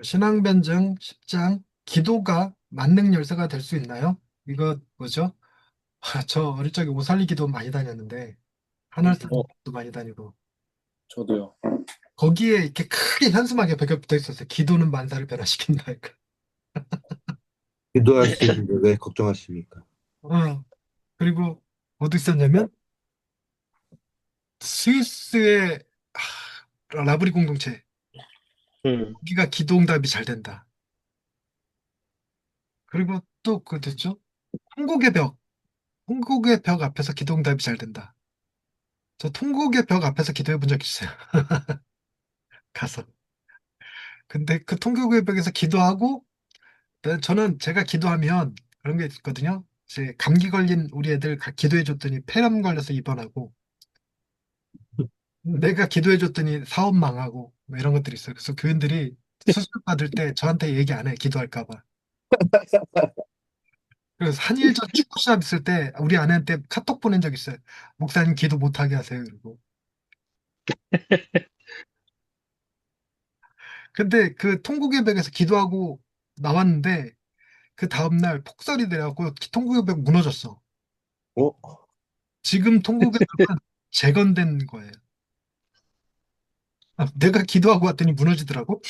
신앙 변증 10장 기도가 만능 열쇠가 될 수 있나요? 이거 뭐죠? 저 어릴 적에 오살리 기도 많이 다녔는데 어, 하늘살도 많이 다니고 저도요. 거기에 이렇게 크게 현수막에 붙어 있었어요. 기도는 만사를 변화시킨다. 이거. 기도할 수 있는데 왜 걱정하십니까? 그리고 어디 있었냐면 스위스의 라브리 공동체 음. 거기가 기도응답이 잘 된다. 그리고 또 그 됐죠? 통곡의 벽, 통곡의 벽 앞에서 기도응답이 잘 된다. 저 통곡의 벽 앞에서 기도해 본 적 있어요. 가서. 근데 그 통곡의 벽에서 기도하고 저는 제가 기도하면 그런 게 있거든요. 이제 감기 걸린 우리 애들 기도해 줬더니 폐렴 걸려서 입원하고 내가 기도해 줬더니 사업 망하고 뭐 이런 것들이 있어요. 그래서 교인들이 수술 받을 때 저한테 얘기 안 해. 기도할까 봐. 그래서 한일전 축구 시합 있을 때 우리 아내한테 카톡 보낸 적 있어요. 목사님 기도 못하게 하세요. 그리고 근데 그 통곡의 벽에서 기도하고 나왔는데 그 다음날 폭설이 내려갖고 통곡의 벽 무너졌어. 어? 지금 통곡의 벽은 재건된 거예요. 내가 기도하고 왔더니 무너지더라고.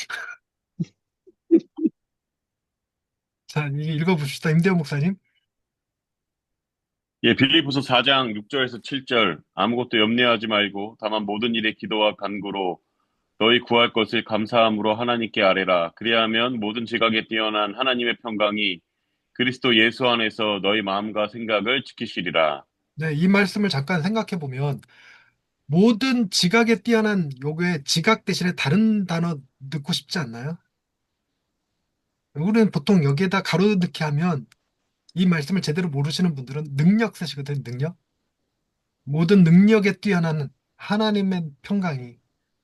자, 이게 읽어봅시다. 임대호 목사님. 예, 빌립보서 4장 6절에서 7절. 아무것도 염려하지 말고 다만 모든 일에 기도와 간구로 너희 구할 것을 감사함으로 하나님께 아뢰라. 그리하면 모든 지각에 뛰어난 하나님의 평강이 그리스도 예수 안에서 너희 마음과 생각을 지키시리라. 네, 이 말씀을 잠깐 생각해 보면 모든 지각에 뛰어난 요게 지각 대신에 다른 단어 넣고 싶지 않나요? 우리는 보통 여기에다 가로 넣기 하면 이 말씀을 제대로 모르시는 분들은 능력 쓰시거든요. 능력. 모든 능력에 뛰어난 하나님의 평강이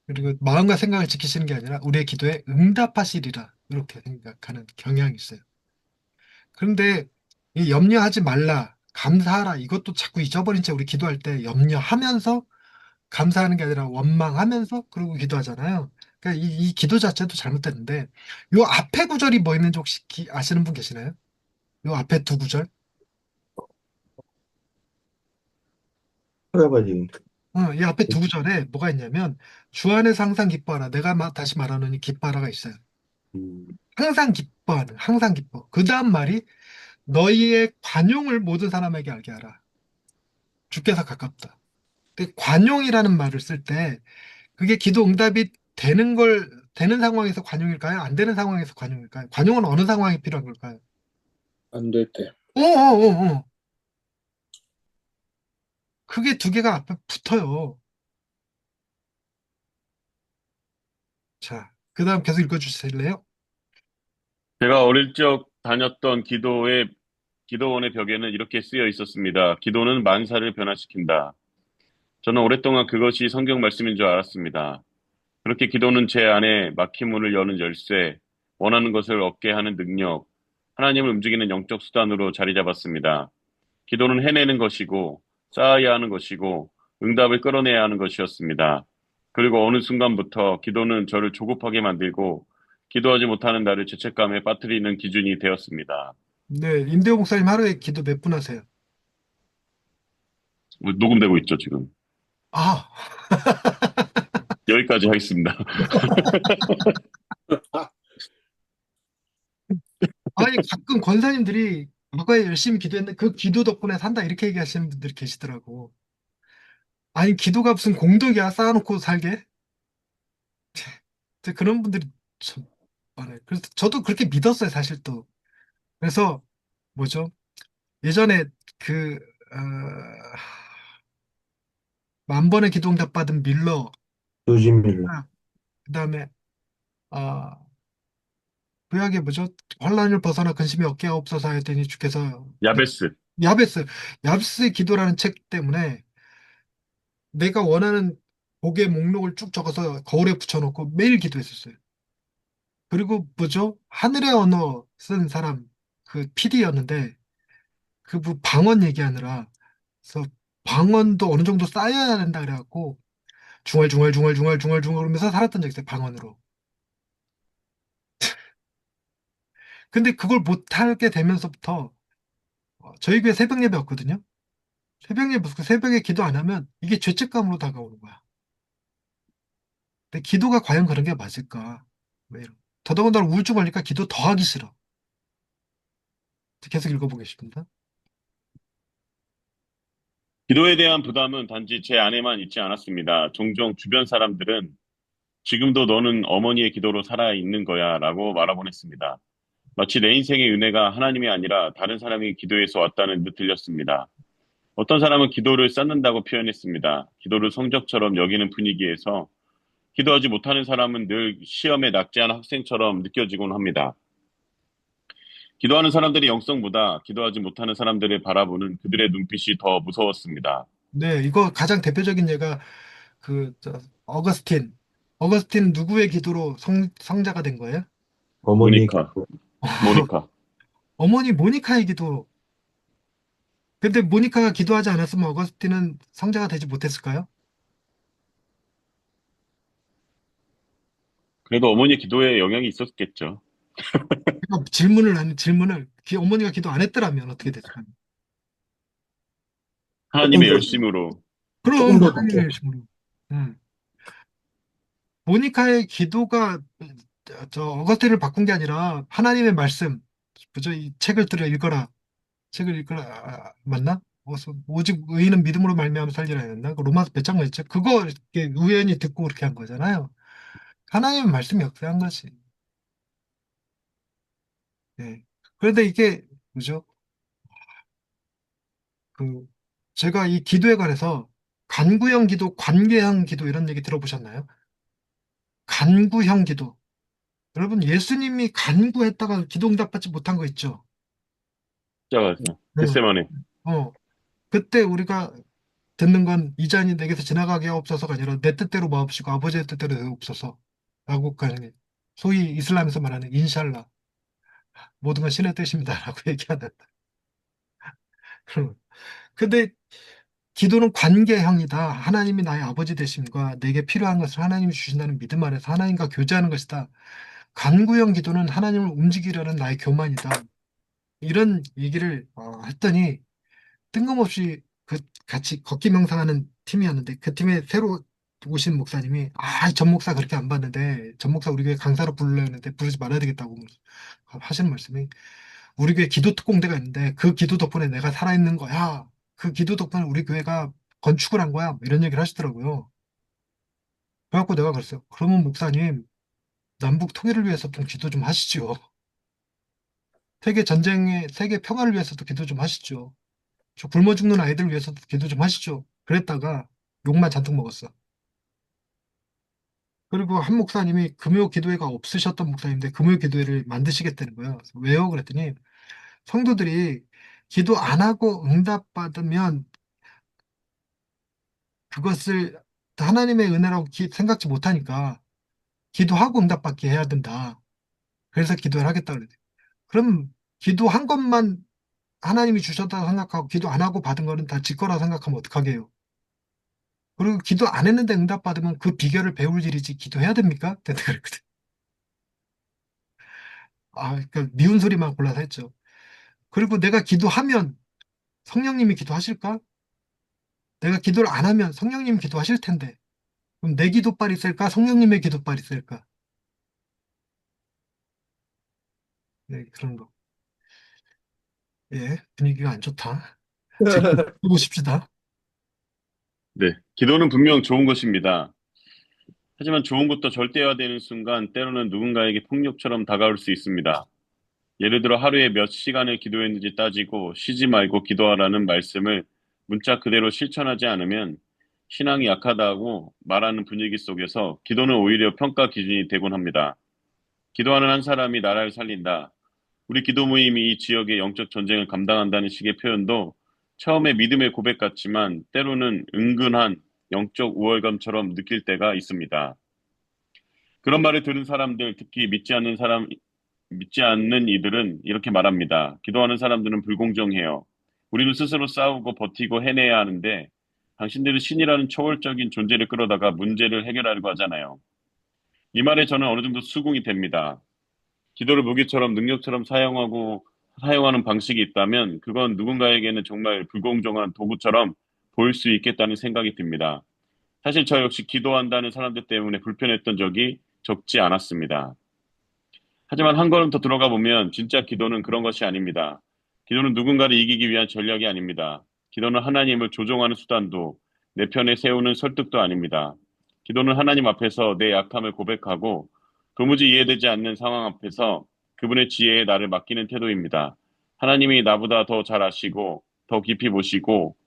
그리고 마음과 생각을 지키시는 게 아니라 우리의 기도에 응답하시리라 이렇게 생각하는 경향이 있어요. 그런데 이 염려하지 말라, 감사하라 이것도 자꾸 잊어버린 채 우리 기도할 때 염려하면서 감사하는 게 아니라 원망하면서 그러고 기도하잖아요. 그러니까 이 기도 자체도 잘못됐는데 요 앞에 구절이 뭐 있는지 혹시 아시는 분 계시나요? 요 앞에 두 구절? 찾아봐지. 이 앞에 두 구절에 뭐가 있냐면 주 안에서 항상 기뻐하라. 내가 다시 말하노니 기뻐하라가 있어요. 음, 항상 기뻐하는, 항상 기뻐. 그 다음 말이 너희의 관용을 모든 사람에게 알게 하라. 주께서 가깝다. 근데 관용이라는 말을 쓸 때 그게 기도 응답이 되는 상황에서 관용일까요? 안 되는 상황에서 관용일까요? 관용은 어느 상황이 필요한 걸까요? 안 될 때. 어어어어. 그게 두 개가 앞에 붙어요. 자, 그 다음 계속 읽어주실래요? 제가 어릴 적 다녔던 기도원의 벽에는 이렇게 쓰여 있었습니다. 기도는 만사를 변화시킨다. 저는 오랫동안 그것이 성경 말씀인 줄 알았습니다. 그렇게 기도는 제 안에 막힌 문을 여는 열쇠, 원하는 것을 얻게 하는 능력, 하나님을 움직이는 영적 수단으로 자리 잡았습니다. 기도는 해내는 것이고, 쌓아야 하는 것이고, 응답을 끌어내야 하는 것이었습니다. 그리고 어느 순간부터 기도는 저를 조급하게 만들고, 기도하지 못하는 나를 죄책감에 빠뜨리는 기준이 되었습니다. 네, 임대호 목사님 하루에 기도 몇 분 하세요? 녹음되고 있죠, 지금. 아, 여기까지 하겠습니다. 아니 가끔 권사님들이 과거에 열심히 기도했는데 그 기도 덕분에 산다 이렇게 얘기하시는 분들이 계시더라고. 아니 기도가 무슨 공덕이야 쌓아놓고 살게? 근데 그런 분들이 참 많아요. 그래서 저도 그렇게 믿었어요 사실 또. 그래서 뭐죠? 예전에 그 어, 만 번의 기도응답 받은 밀러, 요즘 일로. 그다음에 아 구약에 뭐죠? 환란을 벗어나 근심이 없게 하옵소서 했더니 주께서 야베스. 야베스 야베스의 기도라는 책 때문에 내가 원하는 복의 목록을 쭉 적어서 거울에 붙여놓고 매일 기도했었어요. 그리고 뭐죠? 하늘의 언어 쓴 사람 그 PD였는데 그분 방언 얘기하느라 그래서 방언도 어느 정도 쌓여야 된다 그래갖고 중얼중얼 중얼중얼 중얼중얼 그러면서 살았던 적이 있어요. 방언으로. 근데 그걸 못하게 되면서부터 저희 교회 새벽 예배 없거든요. 새벽 예배 없고 새벽에 기도 안 하면 이게 죄책감으로 다가오는 거야. 근데 기도가 과연 그런 게 맞을까? 왜 이런? 더더군다나 우울증 걸리니까 기도 더 하기 싫어. 계속 읽어보겠습니다. 기도에 대한 부담은 단지 제 안에만 있지 않았습니다. 종종 주변 사람들은 지금도 너는 어머니의 기도로 살아있는 거야 라고 말하곤 했습니다. 마치 내 인생의 은혜가 하나님이 아니라 다른 사람이 기도해서 왔다는 듯 들렸습니다. 어떤 사람은 기도를 쌓는다고 표현했습니다. 기도를 성적처럼 여기는 분위기에서 기도하지 못하는 사람은 늘 시험에 낙제한 학생처럼 느껴지곤 합니다. 기도하는 사람들의 영성보다 기도하지 못하는 사람들을 바라보는 그들의 눈빛이 더 무서웠습니다. 네, 이거 가장 대표적인 예가 어거스틴. 어거스틴 누구의 기도로 성자가 된 거예요? 어머니의 모니카, 기도. 모니카. 어머니 모니카의 기도. 근데 모니카가 기도하지 않았으면 어거스틴은 성자가 되지 못했을까요? 그래도 어머니의 기도에 영향이 있었겠죠. 그러니까 질문을 어머니가 기도 안 했더라면 어떻게 됐을까요? 조금 하나님의 더, 열심으로. 조금 그럼 더 하나님의 높게. 열심으로. 음. 모니카의 기도가 저 어거스틴을 바꾼 게 아니라 하나님의 말씀, 그죠? 이 책을 들어 읽어라. 책을 읽거나 맞나? 오직 의인은 믿음으로 말미암아 살리라 했나? 그 로마서 몇 장 맞죠? 그거 이렇게 우연히 듣고 그렇게 한 거잖아요. 하나님의 말씀이 역사한 것이. 예. 그런데 이게 뭐죠? 그 제가 이 기도에 관해서 간구형 기도, 관계형 기도 이런 얘기 들어보셨나요? 간구형 기도. 여러분 예수님이 간구했다가 기도 응답받지 못한 거 있죠? 진짜 맞아. 응. 겟세마네. 그때 우리가 듣는 건 이 잔이 내게서 지나가게 하옵소서가 아니라 내 뜻대로 마옵시고 아버지의 뜻대로 되옵소서 라고 가는 게 소위 이슬람에서 말하는 인샬라 모든 건 신의 뜻입니다 라고 얘기하는 근데 기도는 관계형이다. 하나님이 나의 아버지 되심과 내게 필요한 것을 하나님이 주신다는 믿음 안에서 하나님과 교제하는 것이다. 간구형 기도는 하나님을 움직이려는 나의 교만이다. 이런 얘기를 했더니 뜬금없이 그 같이 걷기 명상하는 팀이었는데 그 팀에 새로 오신 목사님이 전 목사 그렇게 안 봤는데 전 목사 우리 교회 강사로 부르려 했는데 부르지 말아야 되겠다고 하시는 말씀이 우리 교회 기도 특공대가 있는데 그 기도 덕분에 내가 살아있는 거야. 그 기도 덕분에 우리 교회가 건축을 한 거야. 뭐 이런 얘기를 하시더라고요. 그래갖고 내가 그랬어요. 그러면 목사님 남북 통일을 위해서 좀 기도 좀 하시죠. 세계 평화를 위해서도 기도 좀 하시죠. 저 굶어 죽는 아이들 위해서도 기도 좀 하시죠. 그랬다가 욕만 잔뜩 먹었어. 그리고 한 목사님이 금요 기도회가 없으셨던 목사님인데 금요 기도회를 만드시겠다는 거예요. 그래서 왜요? 그랬더니 성도들이 기도 안 하고 응답받으면 그것을 하나님의 은혜라고 생각지 못하니까 기도하고 응답받게 해야 된다. 그래서 기도를 하겠다 그래요. 그럼 기도한 것만 하나님이 주셨다고 생각하고 기도 안 하고 받은 거는 다 지 거라 생각하면 어떡하게요? 그리고 기도 안 했는데 응답받으면 그 비결을 배울 일이지 기도해야 됩니까? 내가 그랬거든. 그러니까 미운 소리만 골라서 했죠. 그리고 내가 기도하면 성령님이 기도하실까? 내가 기도를 안 하면 성령님이 기도하실 텐데. 그럼 내 기도빨이 셀까? 성령님의 기도빨이 셀까? 네, 그런 거. 예, 분위기가 안 좋다. 제가 보십시다. 네. 기도는 분명 좋은 것입니다. 하지만 좋은 것도 절대화되는 순간 때로는 누군가에게 폭력처럼 다가올 수 있습니다. 예를 들어 하루에 몇 시간을 기도했는지 따지고 쉬지 말고 기도하라는 말씀을 문자 그대로 실천하지 않으면 신앙이 약하다고 말하는 분위기 속에서 기도는 오히려 평가 기준이 되곤 합니다. 기도하는 한 사람이 나라를 살린다. 우리 기도 모임이 이 지역의 영적 전쟁을 감당한다는 식의 표현도 처음에 믿음의 고백 같지만 때로는 은근한 영적 우월감처럼 느낄 때가 있습니다. 그런 말을 들은 사람들, 특히 믿지 않는 이들은 이렇게 말합니다. 기도하는 사람들은 불공정해요. 우리는 스스로 싸우고 버티고 해내야 하는데 당신들은 신이라는 초월적인 존재를 끌어다가 문제를 해결하려고 하잖아요. 이 말에 저는 어느 정도 수긍이 됩니다. 기도를 무기처럼 능력처럼 사용하는 방식이 있다면 그건 누군가에게는 정말 불공정한 도구처럼 보일 수 있겠다는 생각이 듭니다. 사실 저 역시 기도한다는 사람들 때문에 불편했던 적이 적지 않았습니다. 하지만 한 걸음 더 들어가 보면 진짜 기도는 그런 것이 아닙니다. 기도는 누군가를 이기기 위한 전략이 아닙니다. 기도는 하나님을 조종하는 수단도 내 편에 세우는 설득도 아닙니다. 기도는 하나님 앞에서 내 약함을 고백하고 도무지 이해되지 않는 상황 앞에서 그분의 지혜에 나를 맡기는 태도입니다. 하나님이 나보다 더 잘 아시고 더 깊이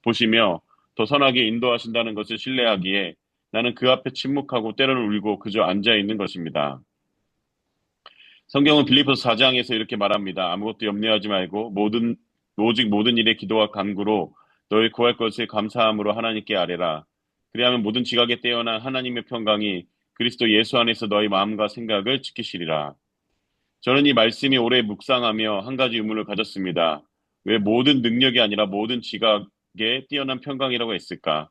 보시며 더 선하게 인도하신다는 것을 신뢰하기에 나는 그 앞에 침묵하고 때로는 울고 그저 앉아 있는 것입니다. 성경은 빌립보서 4장에서 이렇게 말합니다. 아무것도 염려하지 말고 오직 모든 일에 기도와 간구로 너희 구할 것을 감사함으로 하나님께 아뢰라. 그리하면 모든 지각에 떼어난 하나님의 평강이 그리스도 예수 안에서 너희 마음과 생각을 지키시리라. 저는 이 말씀이 오래 묵상하며 한 가지 의문을 가졌습니다. 왜 모든 능력이 아니라 모든 지각에 뛰어난 평강이라고 했을까?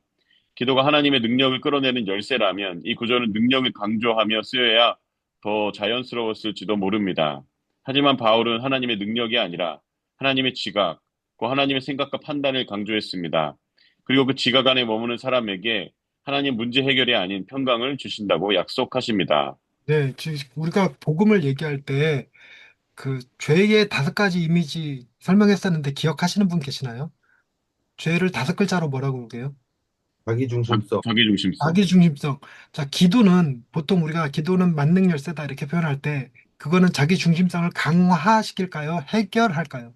기도가 하나님의 능력을 끌어내는 열쇠라면 이 구절은 능력을 강조하며 쓰여야 더 자연스러웠을지도 모릅니다. 하지만 바울은 하나님의 능력이 아니라 하나님의 지각, 그 하나님의 생각과 판단을 강조했습니다. 그리고 그 지각 안에 머무는 사람에게 하나님 문제 해결이 아닌 평강을 주신다고 약속하십니다. 네, 지금 우리가 복음을 얘기할 때 그 죄의 5가지 이미지 설명했었는데 기억하시는 분 계시나요? 죄를 5글자로 뭐라고 그러게요? 자기중심성. 자기중심성. 자기중심성. 자, 기도는 보통 우리가 기도는 만능 열쇠다 이렇게 표현할 때 그거는 자기중심성을 강화시킬까요? 해결할까요?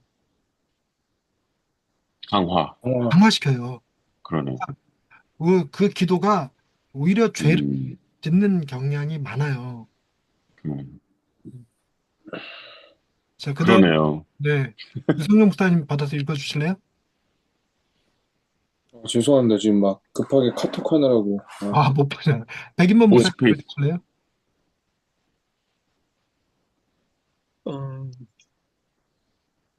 강화. 아, 강화시켜요. 그러네. 그 기도가 오히려 죄를 음, 짓는 경향이 많아요. 음, 자, 그다음 그러네요. 네. 유승용 목사님 받아서 읽어주실래요? 죄송합니다. 지금 막 급하게 카톡 하느라고. 아, 못 보잖아. 백인범 목사님 50페이지. 읽어주실래요? 어,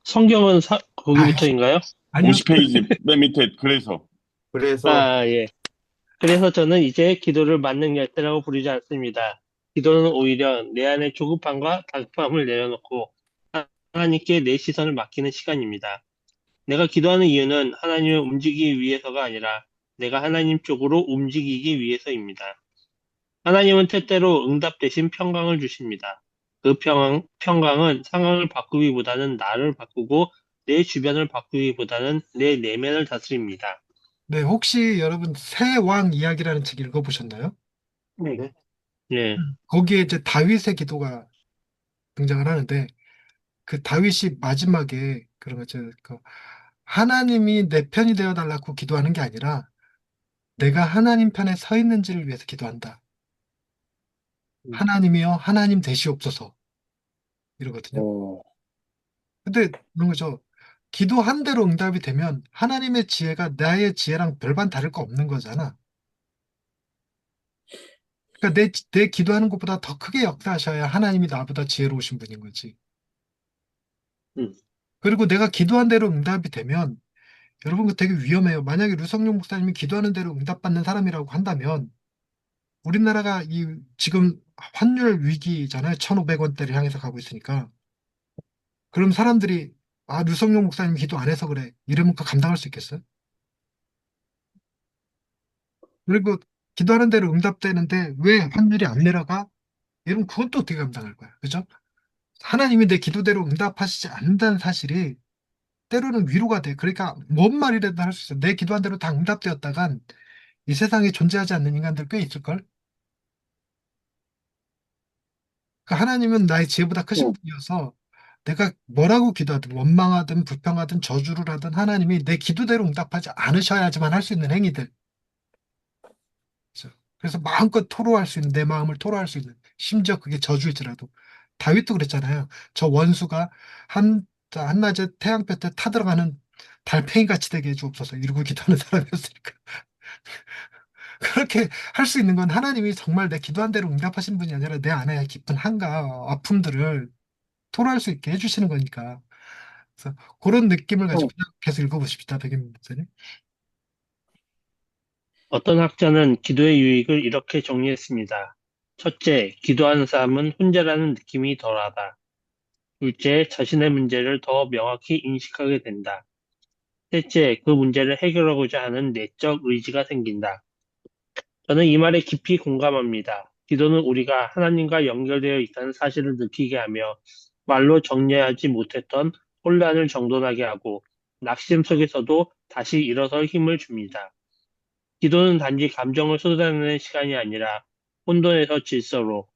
성경은 아이씨, 거기부터인가요? 아니요. 50페이지 맨 밑에 그래서 그래서 아, 예. 그래서 저는 이제 기도를 만능 열쇠라고 부르지 않습니다. 기도는 오히려 내 안의 조급함과 다급함을 내려놓고 하나님께 내 시선을 맡기는 시간입니다. 내가 기도하는 이유는 하나님을 움직이기 위해서가 아니라 내가 하나님 쪽으로 움직이기 위해서입니다. 하나님은 때때로 응답 대신 평강을 주십니다. 그 평강은 상황을 바꾸기보다는 나를 바꾸고 내 주변을 바꾸기보다는 내 내면을 다스립니다. 네, 혹시 여러분 새 왕 이야기라는 책 읽어보셨나요? 네. 예, 거기에 이제 다윗의 기도가 등장을 하는데 그 다윗이 마지막에 그런 거죠. 그 하나님이 내 편이 되어 달라고 기도하는 게 아니라 내가 하나님 편에 서 있는지를 위해서 기도한다. 하나님이여 하나님 되시옵소서 이러거든요. 어, 근데 그런 거죠. 기도한 대로 응답이 되면 하나님의 지혜가 나의 지혜랑 별반 다를 거 없는 거잖아. 그러니까 내 기도하는 것보다 더 크게 역사하셔야 하나님이 나보다 지혜로우신 분인 거지. 음, 그리고 내가 기도한 대로 응답이 되면 여러분 그 되게 위험해요. 만약에 류성룡 목사님이 기도하는 대로 응답받는 사람이라고 한다면 우리나라가 이 지금 환율 위기잖아요. 1,500원대를 향해서 가고 있으니까. 그럼 사람들이 아, 류성룡 목사님 기도 안 해서 그래. 이러면 그 감당할 수 있겠어요? 그리고 기도하는 대로 응답되는데 왜 환율이 안 내려가? 이러면 그건 또 어떻게 감당할 거야. 그죠? 하나님이 내 기도대로 응답하시지 않는다는 사실이 때로는 위로가 돼. 그러니까 뭔 말이라도 할 수 있어. 내 기도한 대로 다 응답되었다간 이 세상에 존재하지 않는 인간들 꽤 있을걸? 그 하나님은 나의 지혜보다 크신 분이어서 내가 뭐라고 기도하든 원망하든 불평하든 저주를 하든 하나님이 내 기도대로 응답하지 않으셔야지만 할 수 있는 행위들. 그래서 마음껏 토로할 수 있는 내 마음을 토로할 수 있는 심지어 그게 저주일지라도 다윗도 그랬잖아요. 저 원수가 한낮에 태양볕에 타들어가는 달팽이 같이 되게 해주옵소서 이러고 기도하는 사람이었으니까 그렇게 할 수 있는 건 하나님이 정말 내 기도한 대로 응답하신 분이 아니라 내 안에 깊은 한과 아픔들을 토로할 수 있게 해주시는 거니까. 그래서 그런 느낌을 가지고 그냥 계속 읽어보십시다, 백인 목사님. 어떤 학자는 기도의 유익을 이렇게 정리했습니다. 첫째, 기도하는 사람은 혼자라는 느낌이 덜하다. 둘째, 자신의 문제를 더 명확히 인식하게 된다. 셋째, 그 문제를 해결하고자 하는 내적 의지가 생긴다. 저는 이 말에 깊이 공감합니다. 기도는 우리가 하나님과 연결되어 있다는 사실을 느끼게 하며 말로 정리하지 못했던 혼란을 정돈하게 하고 낙심 속에서도 다시 일어설 힘을 줍니다. 기도는 단지 감정을 쏟아내는 시간이 아니라 혼돈에서 질서로,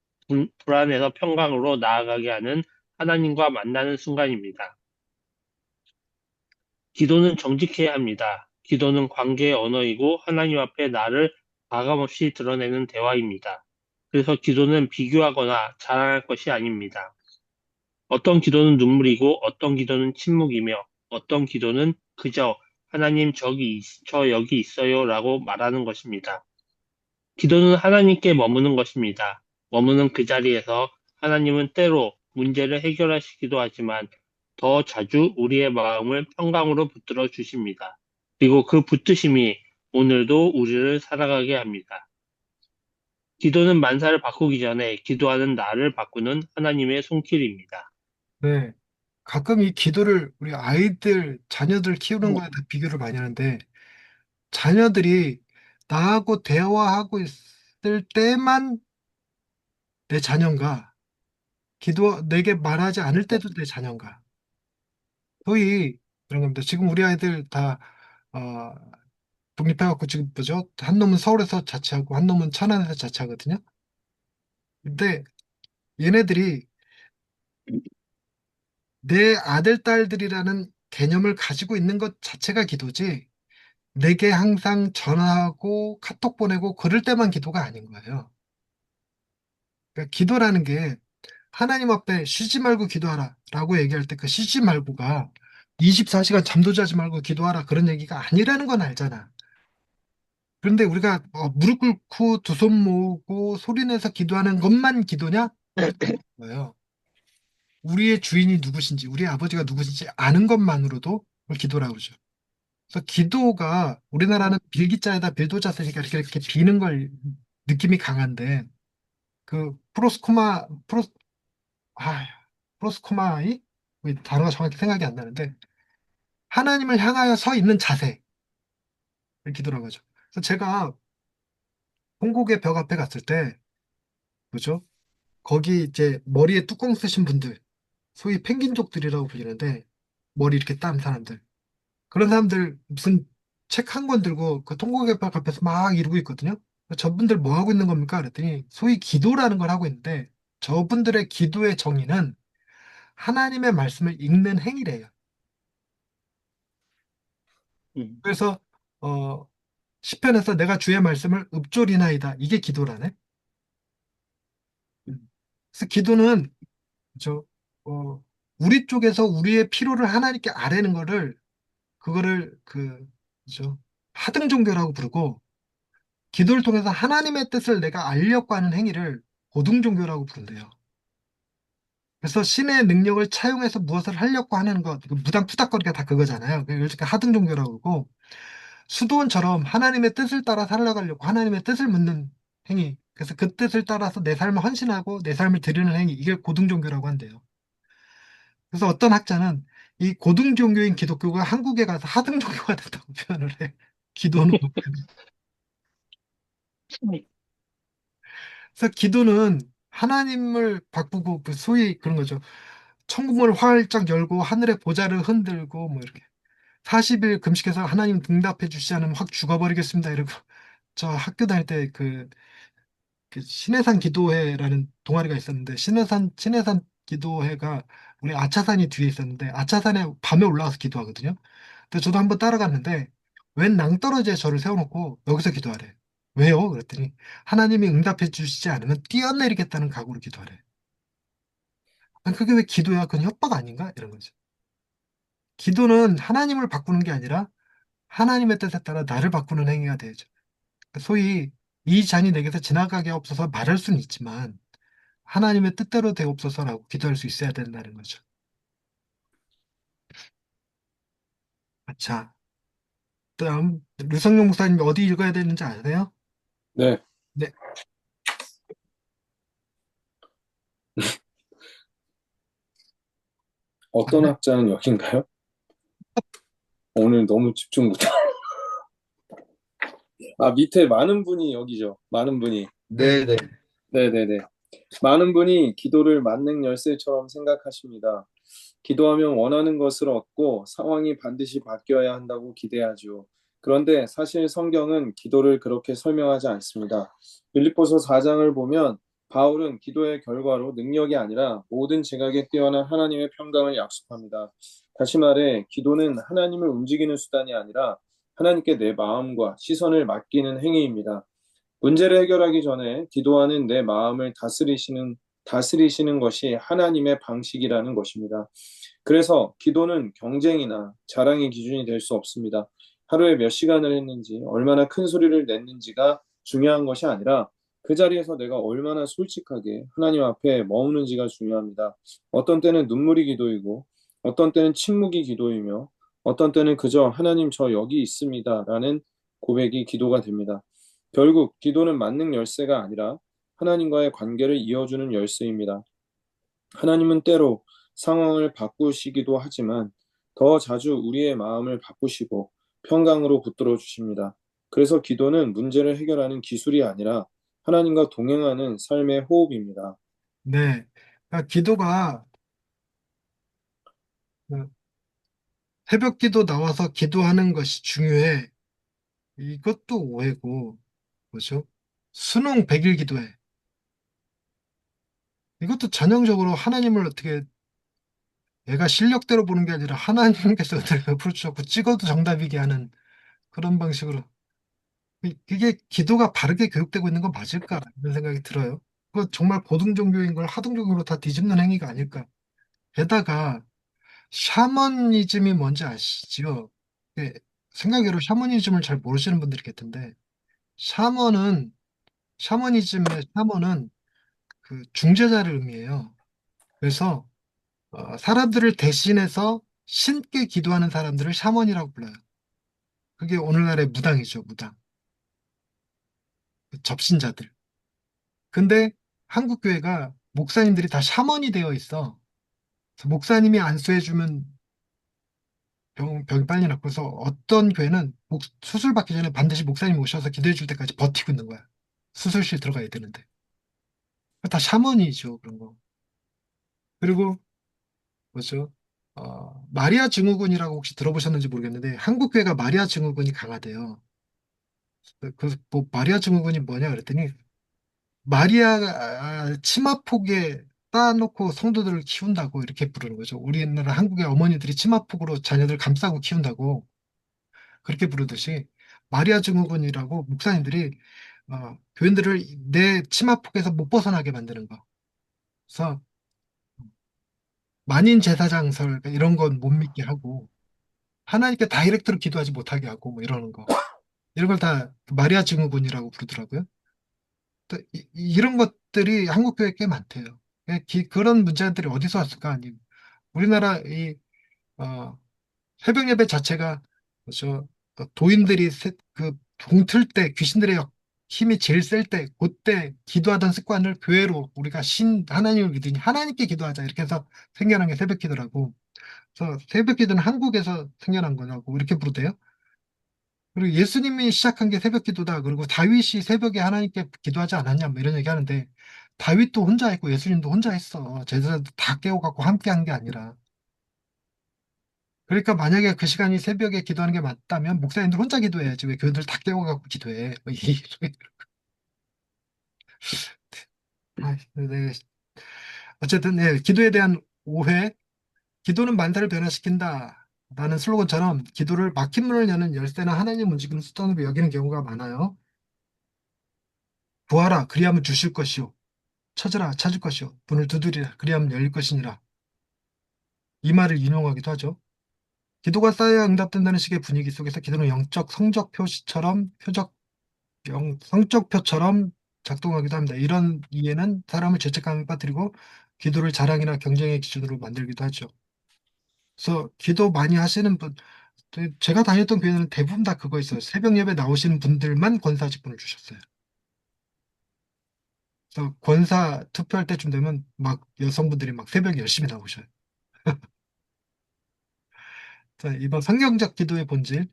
불안에서 평강으로 나아가게 하는 하나님과 만나는 순간입니다. 기도는 정직해야 합니다. 기도는 관계의 언어이고 하나님 앞에 나를 가감없이 드러내는 대화입니다. 그래서 기도는 비교하거나 자랑할 것이 아닙니다. 어떤 기도는 눈물이고 어떤 기도는 침묵이며 어떤 기도는 그저 하나님 저 여기 있어요 라고 말하는 것입니다. 기도는 하나님께 머무는 것입니다. 머무는 그 자리에서 하나님은 때로 문제를 해결하시기도 하지만 더 자주 우리의 마음을 평강으로 붙들어 주십니다. 그리고 그 붙드심이 오늘도 우리를 살아가게 합니다. 기도는 만사를 바꾸기 전에 기도하는 나를 바꾸는 하나님의 손길입니다. 네. 가끔 이 기도를 우리 아이들, 자녀들 키우는 거에 다 비교를 많이 하는데, 자녀들이 나하고 대화하고 있을 때만 내 자녀인가, 내게 말하지 않을 때도 내 자녀인가. 소위 그런 겁니다. 지금 우리 아이들 다, 어, 독립해갖고 지금 뭐죠? 한 놈은 서울에서 자취하고 한 놈은 천안에서 자취하거든요. 근데 얘네들이 내 아들, 딸들이라는 개념을 가지고 있는 것 자체가 기도지, 내게 항상 전화하고 카톡 보내고 그럴 때만 기도가 아닌 거예요. 그러니까 기도라는 게 하나님 앞에 쉬지 말고 기도하라 라고 얘기할 때 그 쉬지 말고가 24시간 잠도 자지 말고 기도하라 그런 얘기가 아니라는 건 알잖아. 그런데 우리가 무릎 꿇고 두 손 모으고 소리내서 기도하는 것만 기도냐? 그렇지 않은 거예요. 우리의 주인이 누구신지, 우리 아버지가 누구신지 아는 것만으로도 그걸 기도라고 그러죠. 그래서 기도가 우리나라는 빌기자에다 빌도자 쓰니까 이렇게 비는 걸 느낌이 강한데 그 아, 프로스코마이 이 단어가 정확히 생각이 안 나는데 하나님을 향하여 서 있는 자세를 기도라고 하죠. 그래서 제가 본국의 벽 앞에 갔을 때 그죠? 거기 이제 머리에 뚜껑 쓰신 분들 소위 펭귄족들이라고 불리는데 머리 이렇게 딴 사람들 그런 사람들 무슨 책 한 권 들고 그 통곡의 벽 앞에서 막 이러고 있거든요. 저분들 뭐 하고 있는 겁니까? 그랬더니 소위 기도라는 걸 하고 있는데 저분들의 기도의 정의는 하나님의 말씀을 읽는 행위래요. 음, 그래서 어, 시편에서 내가 주의 말씀을 읊조리나이다. 이게 기도라네. 그래서 기도는 저 우리 쪽에서 우리의 필요를 하나님께 아뢰는 거를 그거를 그죠 하등 종교라고 부르고 기도를 통해서 하나님의 뜻을 내가 알려고 하는 행위를 고등 종교라고 부른대요. 그래서 신의 능력을 차용해서 무엇을 하려고 하는 것, 그 무당 푸닥거리가 다 그거잖아요. 그러니까 하등 종교라고 그러고 수도원처럼 하나님의 뜻을 따라 살아가려고 하나님의 뜻을 묻는 행위. 그래서 그 뜻을 따라서 내 삶을 헌신하고 내 삶을 드리는 행위. 이게 고등 종교라고 한대요. 그래서 어떤 학자는 이 고등 종교인 기독교가 한국에 가서 하등 종교가 됐다고 표현을 해. 기도는. 그래서 기도는 하나님을 바꾸고 그 소위 그런 거죠. 천국문을 활짝 열고 하늘의 보좌를 흔들고 뭐 이렇게 40일 금식해서 하나님 응답해 주시지 않으면 확 죽어버리겠습니다. 이러고 저 학교 다닐 때 그 신해산 기도회라는 동아리가 있었는데 신해산 기도회가 우리 아차산이 뒤에 있었는데 아차산에 밤에 올라가서 기도하거든요. 근데 저도 한번 따라갔는데 웬 낭떠러지에 저를 세워놓고 여기서 기도하래. 왜요? 그랬더니 하나님이 응답해 주시지 않으면 뛰어내리겠다는 각오로 기도하래. 아니, 그게 왜 기도야? 그건 협박 아닌가? 이런 거죠. 기도는 하나님을 바꾸는 게 아니라 하나님의 뜻에 따라 나를 바꾸는 행위가 되죠. 소위 이 잔이 내게서 지나가게 없어서 말할 수는 있지만 하나님의 뜻대로 되옵소서라고 기도할 수 있어야 된다는 거죠. 자, 다음 류성룡 목사님 어디 읽어야 되는지 아세요? 네. 네, 어떤 학자는 여긴가요? 오늘 너무 집중 못하. 아, 밑에 많은 분이 여기죠. 많은 분이. 네네. 네네네. 많은 분이 기도를 만능 열쇠처럼 생각하십니다. 기도하면 원하는 것을 얻고 상황이 반드시 바뀌어야 한다고 기대하죠. 그런데 사실 성경은 기도를 그렇게 설명하지 않습니다. 빌립보서 4장을 보면 바울은 기도의 결과로 능력이 아니라 모든 지각에 뛰어난 하나님의 평강을 약속합니다. 다시 말해, 기도는 하나님을 움직이는 수단이 아니라 하나님께 내 마음과 시선을 맡기는 행위입니다. 문제를 해결하기 전에 기도하는 내 마음을 다스리시는 것이 하나님의 방식이라는 것입니다. 그래서 기도는 경쟁이나 자랑의 기준이 될 수 없습니다. 하루에 몇 시간을 했는지, 얼마나 큰 소리를 냈는지가 중요한 것이 아니라 그 자리에서 내가 얼마나 솔직하게 하나님 앞에 머무는지가 중요합니다. 어떤 때는 눈물이 기도이고, 어떤 때는 침묵이 기도이며, 어떤 때는 그저 하나님 저 여기 있습니다 라는 고백이 기도가 됩니다. 결국 기도는 만능 열쇠가 아니라 하나님과의 관계를 이어주는 열쇠입니다. 하나님은 때로 상황을 바꾸시기도 하지만 더 자주 우리의 마음을 바꾸시고 평강으로 붙들어 주십니다. 그래서 기도는 문제를 해결하는 기술이 아니라 하나님과 동행하는 삶의 호흡입니다. 네. 그러니까 기도가 그 새벽 기도 나와서 기도하는 것이 중요해. 이것도 오해고, 뭐죠? 수능 100일 기도해. 이것도 전형적으로 하나님을 어떻게 내가 실력대로 보는 게 아니라 하나님께서 은혜를 베풀어 주셨고 찍어도 정답이게 하는 그런 방식으로 이게 기도가 바르게 교육되고 있는 건 맞을까? 이런 생각이 들어요. 그거 정말 고등종교인 걸 하등종교로 다 뒤집는 행위가 아닐까? 게다가 샤머니즘이 뭔지 아시죠? 예, 생각외로 샤머니즘을 잘 모르시는 분들이 계신데 샤머는 샤머니즘의 샤머는 그 중재자를 의미해요. 그래서 사람들을 대신해서 신께 기도하는 사람들을 샤먼이라고 불러요. 그게 오늘날의 무당이죠, 무당. 그 접신자들. 근데 한국 교회가 목사님들이 다 샤먼이 되어 있어. 그래서 목사님이 안수해주면 병이 빨리 낫고, 그래서 어떤 교회는 수술 받기 전에 반드시 목사님 오셔서 기도해 줄 때까지 버티고 있는 거야. 수술실 들어가야 되는데. 다 샤먼이죠, 그런 거. 그리고 뭐죠? 마리아 증후군이라고 혹시 들어보셨는지 모르겠는데 한국 교회가 마리아 증후군이 강하대요. 뭐 마리아 증후군이 뭐냐 그랬더니 마리아가 치마폭에 따놓고 성도들을 키운다고 이렇게 부르는 거죠. 우리나라 한국의 어머니들이 치마폭으로 자녀들 감싸고 키운다고 그렇게 부르듯이 마리아 증후군이라고 목사님들이 교인들을 내 치마폭에서 못 벗어나게 만드는 거. 그래서 만인 제사장설 이런 건 못 믿게 하고 하나님께 다이렉트로 기도하지 못하게 하고 뭐 이러는 거. 이런 걸 다 마리아 증후군이라고 부르더라고요. 또 이런 것들이 한국 교회에 꽤 많대요. 그런 문제들이 어디서 왔을까? 아니, 우리나라 어, 새벽 예배 자체가 도인들이 동틀 때 귀신들의 힘이 제일 셀 때 그때 기도하던 습관을 교회로 우리가 하나님을 믿으니 하나님께 기도하자 이렇게 해서 생겨난 게 새벽 기도라고. 그래서 새벽 기도는 한국에서 생겨난 거라고 이렇게 부르대요. 그리고 예수님이 시작한 게 새벽 기도다. 그리고 다윗이 새벽에 하나님께 기도하지 않았냐, 뭐 이런 얘기 하는데, 다윗도 혼자 했고 예수님도 혼자 했어. 제자들 다 깨워갖고 함께 한 게 아니라. 그러니까 만약에 그 시간이 새벽에 기도하는 게 맞다면 목사님들 혼자 기도해야지. 왜 교인들 다 깨워갖고 기도해. 뭐 네. 어쨌든, 네, 기도에 대한 오해. 기도는 만사를 변화시킨다. 라는 슬로건처럼 기도를 막힌 문을 여는 열쇠나 하나님 움직이는 수단으로 여기는 경우가 많아요. 구하라, 그리하면 주실 것이요. 찾으라 찾을 것이요 문을 두드리라 그리하면 열릴 것이니라 이 말을 인용하기도 하죠. 기도가 쌓여야 응답된다는 식의 분위기 속에서 기도는 영적 성적 표시처럼 성적표처럼 작동하기도 합니다. 이런 이해는 사람을 죄책감에 빠뜨리고 기도를 자랑이나 경쟁의 기준으로 만들기도 하죠. 그래서 기도 많이 하시는 분 제가 다녔던 교회는 대부분 다 그거 있어요. 새벽 예배 나오시는 분들만 권사 직분을 주셨어요. 그래서 권사 투표할 때쯤 되면 막 여성분들이 막 새벽에 열심히 나오셔요. 자, 이번 성경적 기도의 본질.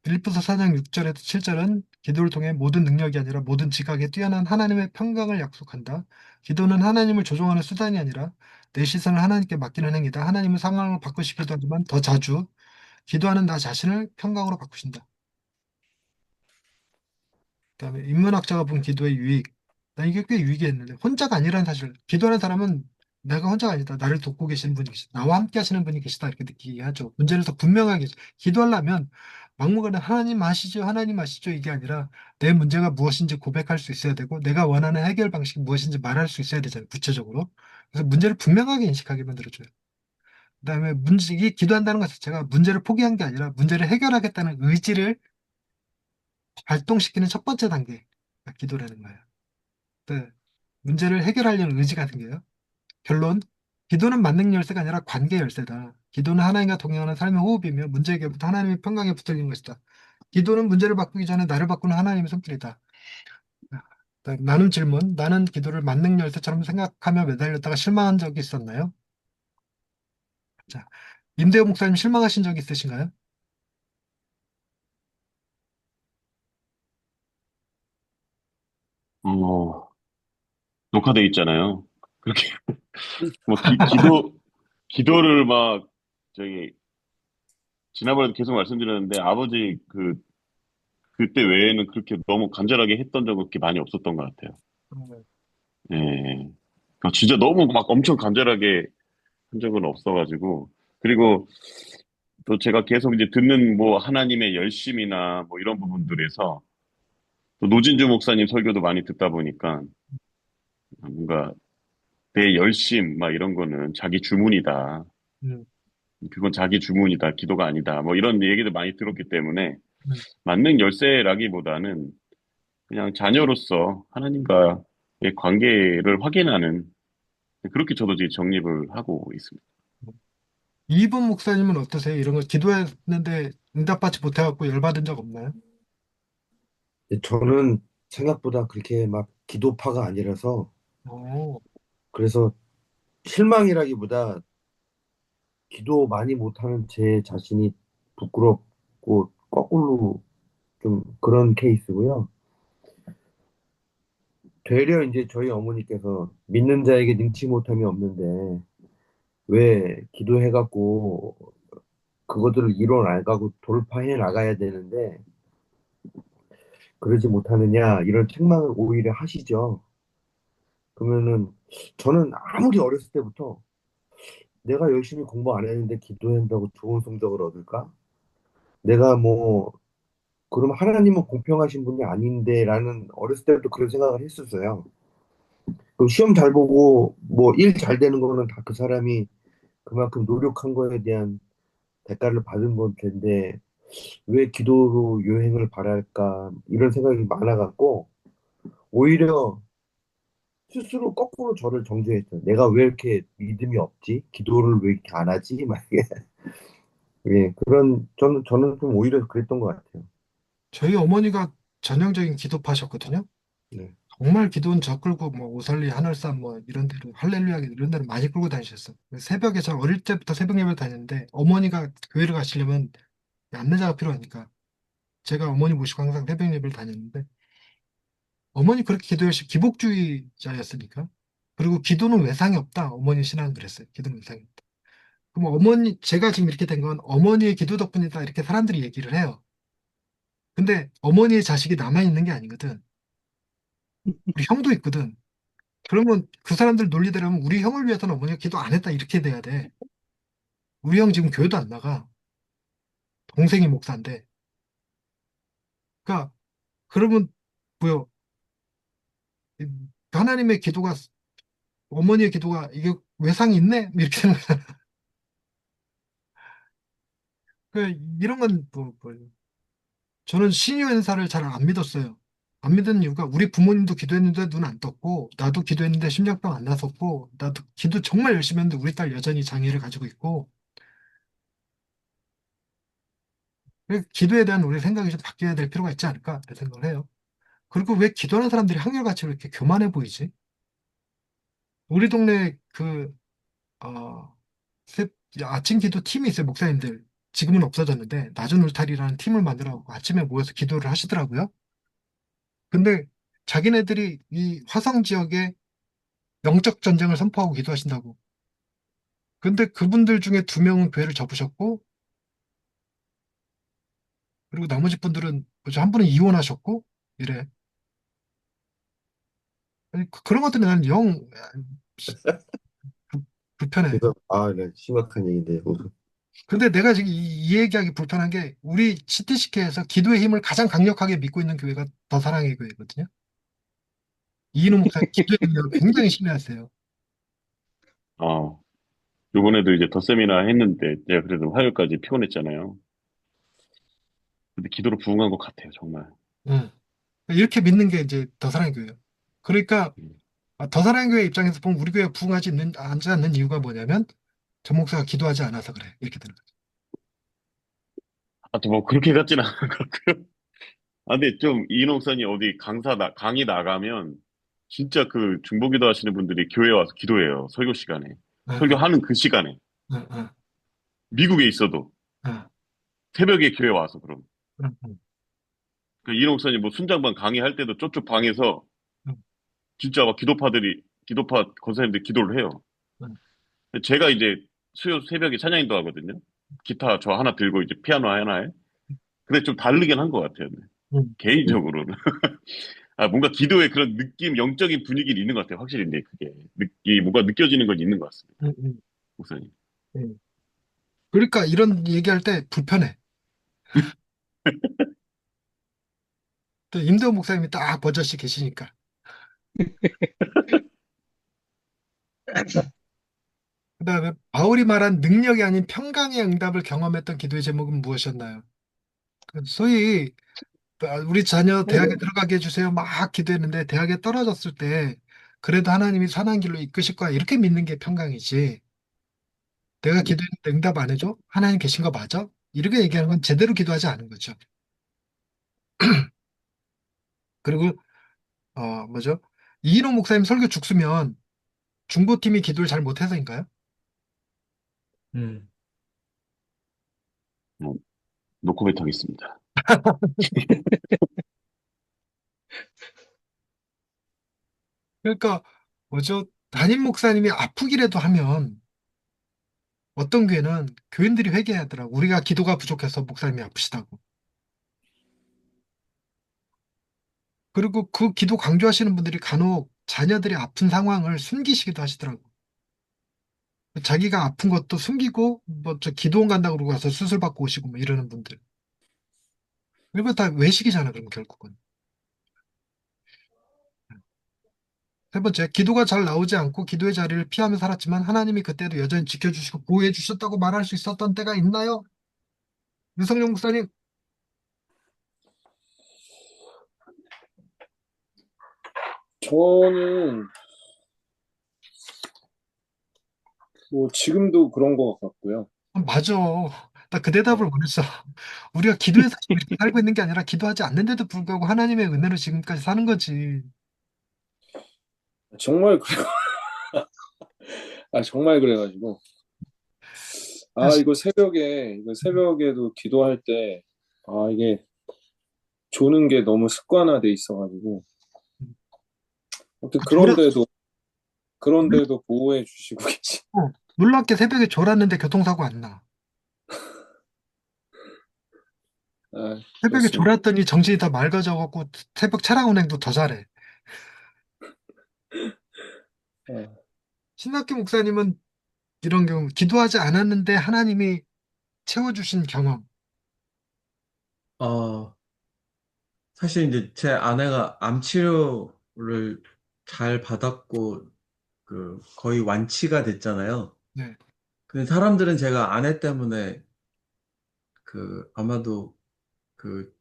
빌립보서 4장 6절에서 7절은 기도를 통해 모든 능력이 아니라 모든 지각에 뛰어난 하나님의 평강을 약속한다. 기도는 하나님을 조종하는 수단이 아니라 내 시선을 하나님께 맡기는 행위다. 하나님은 상황을 바꾸시기도 하지만 더 자주 기도하는 나 자신을 평강으로 바꾸신다. 그다음에 인문학자가 본 기도의 유익. 나 이게 꽤 유익했는데 혼자가 아니라는 사실. 기도하는 사람은 내가 혼자가 아니다. 나를 돕고 계시는 분이 계시다. 나와 함께 하시는 분이 계시다. 이렇게 느끼게 하죠. 문제를 더 분명하게 기도하려면 막무가내 하나님 아시죠? 하나님 아시죠? 이게 아니라 내 문제가 무엇인지 고백할 수 있어야 되고 내가 원하는 해결 방식이 무엇인지 말할 수 있어야 되잖아요. 구체적으로. 그래서 문제를 분명하게 인식하게 만들어줘요. 그다음에 문제, 이 기도한다는 것 자체가 문제를 포기한 게 아니라 문제를 해결하겠다는 의지를 발동시키는 첫 번째 단계가 기도라는 거예요. 네. 문제를 해결하려는 의지가 생겨요. 결론, 기도는 만능 열쇠가 아니라 관계 열쇠다. 기도는 하나님과 동행하는 삶의 호흡이며 문제 해결부터 하나님의 평강에 붙들리는 것이다. 기도는 문제를 바꾸기 전에 나를 바꾸는 하나님의 손길이다. 나는 질문, 나는 기도를 만능 열쇠처럼 생각하며 매달렸다가 실망한 적이 있었나요? 자, 임대호 목사님 실망하신 적 있으신가요? 어, 녹화돼 있잖아요. 그렇게 뭐 기도를 막 저기 지난번에도 계속 말씀드렸는데 아버지 그때 외에는 그렇게 너무 간절하게 했던 적은 그렇게 많이 없었던 것 같아요. 예. 그러니까 진짜 너무 막 엄청 간절하게 한 적은 없어가지고 그리고 또 제가 계속 이제 듣는 뭐 하나님의 열심이나 뭐 이런 부분들에서 또 노진주 목사님 설교도 많이 듣다 보니까 뭔가 내 열심 막 이런 거는 자기 주문이다. 음, 그건 자기 주문이다. 기도가 아니다. 뭐 이런 얘기도 많이 들었기 때문에 음. 만능 열쇠라기보다는 그냥 자녀로서 하나님과의 관계를 확인하는 그렇게 저도 이제 정립을 하고 있습니다. 이분 목사님은 어떠세요? 이런 걸 기도했는데 응답받지 못해갖고 열받은 적 없나요? 저는 생각보다 그렇게 막 기도파가 아니라서 오, 그래서 실망이라기보다 기도 많이 못하는 제 자신이 부끄럽고 거꾸로 좀 그런 케이스고요. 되려 이제 저희 어머니께서 믿는 자에게 능치 못함이 없는데 왜 기도해갖고 그것들을 이뤄나가고 돌파해 나가야 되는데 그러지 못하느냐 이런 책망을 오히려 하시죠. 그러면은 저는 아무리 어렸을 때부터 내가 열심히 공부 안 했는데 기도한다고 좋은 성적을 얻을까? 내가 뭐 그럼 하나님은 공평하신 분이 아닌데라는 어렸을 때부터 그런 생각을 했었어요. 그럼 시험 잘 보고 뭐 일 잘 되는 거는 다 그 사람이 그만큼 노력한 거에 대한 대가를 받은 건 텐데 왜 기도로 요행을 바랄까 이런 생각이 많아갖고 오히려 스스로 거꾸로 저를 정죄했어요. 내가 왜 이렇게 믿음이 없지? 기도를 왜 이렇게 안 하지? 막 이게 예, 그런 저는 좀 오히려 그랬던 것 같아요. 저희 어머니가 전형적인 기도파셨거든요. 네. 정말 기도는 저 끌고 뭐 오설리 하늘산 뭐 이런 데로 할렐루야 이런 데로 많이 끌고 다니셨어. 새벽에 저 어릴 때부터 새벽 예배를 다녔는데 어머니가 교회를 가시려면 안내자가 필요하니까 제가 어머니 모시고 항상 새벽 예배를 다녔는데 어머니 그렇게 기도 열심히 기복주의자였으니까 그리고 기도는 외상이 없다. 어머니 신앙은 그랬어요. 기도는 외상이 없다. 그럼 어머니 제가 지금 이렇게 된 건 어머니의 기도 덕분이다 이렇게 사람들이 얘기를 해요. 근데 어머니의 자식이 남아 있는 게 아니거든. 우리 형도 있거든. 그러면 그 사람들 논리대로면 우리 형을 위해서는 어머니가 기도 안 했다 이렇게 돼야 돼. 우리 형 지금 교회도 안 나가. 동생이 목사인데. 그러니까 그러면 뭐요? 이 하나님의 기도가 어머니의 기도가 이게 외상이 있네? 이렇게 되는 거야. 그 이런 건 저는 신유 은사를 잘 안 믿었어요. 안 믿은 이유가 우리 부모님도 기도했는데 눈 안 떴고 나도 기도했는데 심장병 안 났었고 나도 기도 정말 열심히 했는데 우리 딸 여전히 장애를 가지고 있고 기도에 대한 우리 생각이 좀 바뀌어야 될 필요가 있지 않을까 이런 생각을 해요. 그리고 왜 기도하는 사람들이 한결같이 왜 이렇게 교만해 보이지? 우리 동네 어, 세- 아침 기도 팀이 있어요, 목사님들. 지금은 없어졌는데 낮은 울타리라는 팀을 만들어갖고 아침에 모여서 기도를 하시더라고요. 근데 자기네들이 이 화성 지역에 영적 전쟁을 선포하고 기도하신다고. 근데 그분들 중에 두 명은 교회를 접으셨고, 그리고 나머지 분들은 뭐죠? 한 분은 이혼하셨고, 이래. 아니, 그런 것들이 나는 영 불- 불편해. 그래서 네, 심각한 얘기인데 근데 내가 지금 이 얘기하기 불편한 게 우리 CTCK에서 기도의 힘을 가장 강력하게 믿고 있는 교회가 더 사랑의 교회거든요. 이인호 목사님 기도의 능력을 굉장히 신뢰하세요. 어, 요번에도 이제 더 세미나 했는데, 제가 그래도 화요일까지 피곤했잖아요. 근데 기도로 부응한 것 같아요, 정말. 응. 이렇게 믿는 게 이제 더 사랑의 교회예요. 그러니까 음. 더 사랑의 교회 입장에서 보면 우리 교회가 부응하지 않지 않는 이유가 뭐냐면 전 목사가 기도하지 않아서 그래. 이렇게 되는 거죠. 아, 또 뭐 그렇게 같진 않은 것 같고요. 아, 근데 좀 이인옥선이 어디 강의 나가면 진짜 그 중보기도 하시는 분들이 교회에 와서 기도해요. 설교 시간에. 응, 응, 설교하는 그 시간에. 응, 응, 미국에 있어도 응, 새벽에 교회 와서 그럼. 응, 응, 그 이인옥선이 뭐 순장반 강의할 때도 저쪽 방에서 응, 진짜 막 기도파 권사님들 기도를 해요. 응, 제가 이제 수요 새벽에 찬양인도 하거든요. 기타 저 하나 들고 이제 피아노 하나에. 근데 좀 다르긴 한 것 같아요. 네. 응, 개인적으로는. 아, 뭔가 기도의 그런 느낌, 영적인 분위기는 있는 것 같아요. 확실히, 근데 그게. 뭔가 느껴지는 건 있는 것 같습니다. 응, 응, 목사님. 응. 그러니까 이런 얘기할 때 불편해. 또 임대호 목사님이 딱 버젓이 계시니까. 그다음에 바울이 말한 능력이 아닌 평강의 응답을 경험했던 기도의 제목은 무엇이었나요? 소위 우리 자녀 대학에 들어가게 해주세요. 막 기도했는데 대학에 떨어졌을 때 그래도 하나님이 선한 길로 이끄실 거야. 이렇게 믿는 게 평강이지. 내가 기도했는데 응답 안 해줘? 하나님 계신 거 맞아? 이렇게 얘기하는 건 제대로 기도하지 않은 거죠. 그리고 뭐죠? 이인호 목사님 설교 죽으면 중보팀이 기도를 잘 못해서인가요? 음. 어, 노코멘트 하겠습니다. 그러니까 뭐죠? 담임 목사님이 아프기라도 하면 어떤 교회는 교인들이 회개하더라고. 우리가 기도가 부족해서 목사님이 아프시다고. 그리고 그 기도 강조하시는 분들이 간혹 자녀들이 아픈 상황을 숨기시기도 하시더라고. 자기가 아픈 것도 숨기고 뭐 저 기도원 간다고 그러고 와서 수술 받고 오시고 뭐 이러는 분들. 이거 다 외식이잖아, 그럼 결국은. 세 번째, 기도가 잘 나오지 않고 기도의 자리를 피하며 살았지만 하나님이 그때도 여전히 지켜주시고 보호해 주셨다고 말할 수 있었던 때가 있나요? 유성룡 목사님. 저는 뭐 지금도 그런 것 같고요. 맞아. 나 그 대답을 원했어. 우리가 기도해서 지금 이렇게 살고 있는 게 아니라 기도하지 않는데도 불구하고 하나님의 은혜로 지금까지 사는 거지. 정말 그래, 정말 그래가지고 이거 새벽에도 기도할 때 이게 조는 게 너무 습관화돼 있어가지고 아무튼 졸아, 그런데도 보호해 주시고 계시. 놀랍게 새벽에 졸았는데 교통사고 안 나. 새벽에 그렇습니다. 졸았더니 정신이 더 맑아져갖고 새벽 차량 운행도 더 잘해. 아, 신학교 목사님은 이런 경우 기도하지 않았는데 하나님이 채워주신 경험. 어, 사실 이제 제 아내가 암 치료를 잘 받았고, 거의 완치가 됐잖아요. 네. 근데 사람들은 제가 아내 때문에 아마도 그,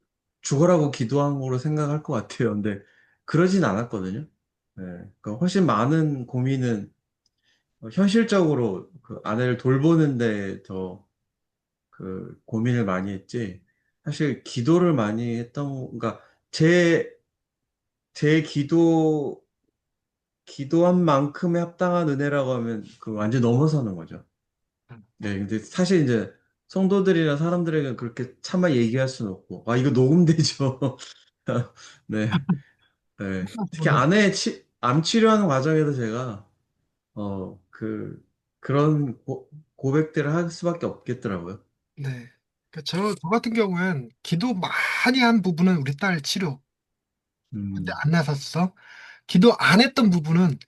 죽으라고 기도한 거로 생각할 것 같아요. 근데 그러진 않았거든요. 네. 그러니까 훨씬 많은 고민은 현실적으로 그 아내를 돌보는데 더 고민을 많이 했지. 사실 기도를 많이 그러니까 제 기도한 만큼에 합당한 은혜라고 하면 그 완전 넘어서는 거죠. 네, 근데 사실 이제 성도들이나 사람들에게 그렇게 차마 얘기할 수는 없고, 아, 이거 녹음되죠. 네, 네. 특히 암 치료하는 과정에서 제가, 그런 고백들을 할 수밖에 없겠더라고요. 네. 저 같은 경우엔 기도 많이 한 부분은 우리 딸 치료. 근데 음, 안 나섰어. 기도 안 했던 부분은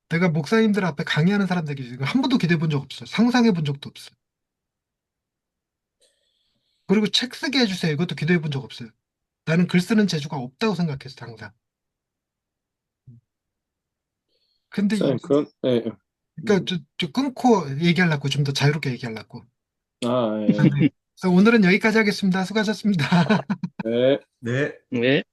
내가 목사님들 앞에 강의하는 사람들에게 지금 한 번도 기도해 본 적 없어요. 상상해 본 적도 없어요. 그리고 책 쓰게 해주세요. 이것도 기도해 본 적 없어요. 나는 글 쓰는 재주가 없다고 생각했어, 항상. 근데 목사님, 예, 예. 그러니까 저 끊고 얘기하려고, 좀 더 자유롭게 얘기하려고. 아, 아, 예, 네. 그래서 오늘은 여기까지 하겠습니다. 수고하셨습니다. 예. 네. 네. 네.